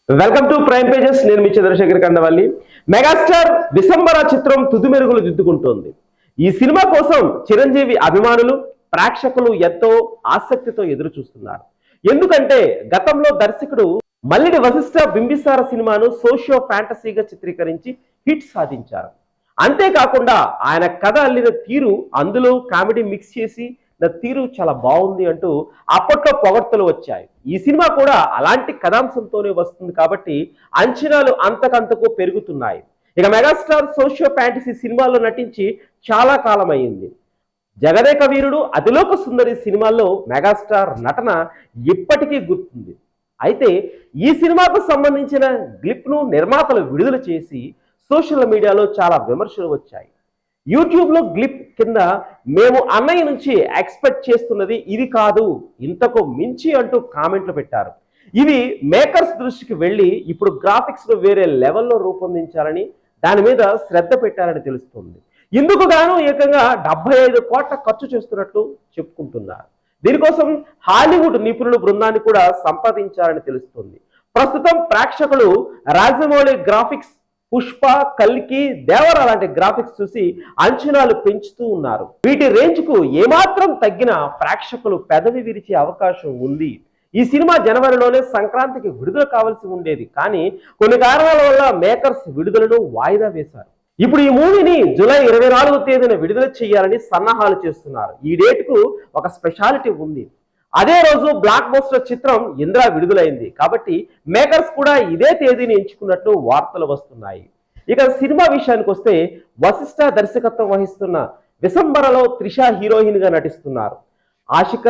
Welcome to prime pages. నేను మీ Chandrasekhar Kandavalli. Megastar విశంబర చిత్రం తుది మెరుగులు దిద్దుకుంటోంది. ఈ సినిమా కోసం చిరంజీవి అభిమానులు ప్రేక్షకులు ఎంతో ఆసక్తితో ఎదురు చూస్తున్నారు. ఎందుకంటే గతంలో దర్శకుడు మల్లిడి వశిష్ఠ బింబిసార సినిమాను సోషియో ఫ్యాంటసీగా చిత్రీకరించి హిట్ సాధించారు. అంతేకాకుండా ఆయన కథ అల్లిన తీరు, అందులో కామెడీ మిక్స్ చేసి నా తీరు చాలా బాగుంది అంటూ అప్పట్లో పొగడ్తలు వచ్చాయి. ఈ సినిమా కూడా అలాంటి కథాంశంతోనే వస్తుంది కాబట్టి అంచనాలు అంతకంతకు పెరుగుతున్నాయి. ఇక మెగాస్టార్ సోషియో ఫ్యాంటసీ సినిమాల్లో నటించి చాలా కాలం అయింది. జగదేక వీరుడు, అతిలోక సుందరి సినిమాల్లో మెగాస్టార్ నటన ఇప్పటికీ గుర్తుంది. అయితే ఈ సినిమాకు సంబంధించిన క్లిప్ను నిర్మాతలు విడుదల చేసి సోషల్ మీడియాలో చాలా విమర్శలు వచ్చాయి. యూట్యూబ్లో క్లిప్ కింద మేము అన్నయ్య నుంచి ఎక్స్పెక్ట్ చేస్తున్నది ఇది కాదు, ఇంతకు మించి అంటూ కామెంట్లు పెట్టారు. ఇవి మేకర్స్ దృష్టికి వెళ్ళి ఇప్పుడు గ్రాఫిక్స్ను వేరే లెవెల్లో రూపొందించాలని దాని మీద శ్రద్ధ పెట్టారని తెలుస్తుంది. ఇందుకు గాను ఏకంగా 75 కోట్ల ఖర్చు చేస్తున్నట్లు చెప్పుకుంటున్నారు. దీనికోసం హాలీవుడ్ నిపుణుల బృందాన్ని కూడా సంపాదించారని తెలుస్తుంది. ప్రస్తుతం ప్రేక్షకులు రాజమౌళి గ్రాఫిక్స్, పుష్ప, కల్కి, దేవర లాంటి గ్రాఫిక్స్ చూసి అంచనాలు పెంచుతూ ఉన్నారు. వీటి రేంజ్ కు ఏమాత్రం తగ్గిన ప్రేక్షకులు పెదవి విరిచే అవకాశం ఉంది. ఈ సినిమా జనవరిలోనే సంక్రాంతికి విడుదల కావాల్సి ఉండేది, కానీ కొన్ని కారణాల వల్ల మేకర్స్ విడుదలను వాయిదా వేశారు. ఇప్పుడు ఈ మూవీని జూలై 24వ తేదీన విడుదల చేయాలని సన్నాహాలు చేస్తున్నారు. ఈ డేట్కు ఒక స్పెషాలిటీ ఉంది. అదే రోజు బ్లాక్ బస్టర్ చిత్రం ఇంద్ర విడుదలైంది కాబట్టి మేకర్స్ కూడా ఇదే తేదీని ఎంచుకున్నట్లు వార్తలు వస్తున్నాయి. ఇక సినిమా విషయానికి వస్తే వశిష్ఠ దర్శకత్వం వహిస్తున్న విశంబరలో త్రిష హీరోయిన్ గా నటిస్తున్నారు. ఆషిక,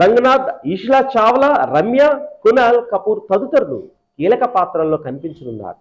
రంగనాథ్, ఈష్లా చావ్లా, రమ్య, కునాల్ కపూర్ తదితరులు కీలక పాత్రల్లో కనిపించనున్నారు.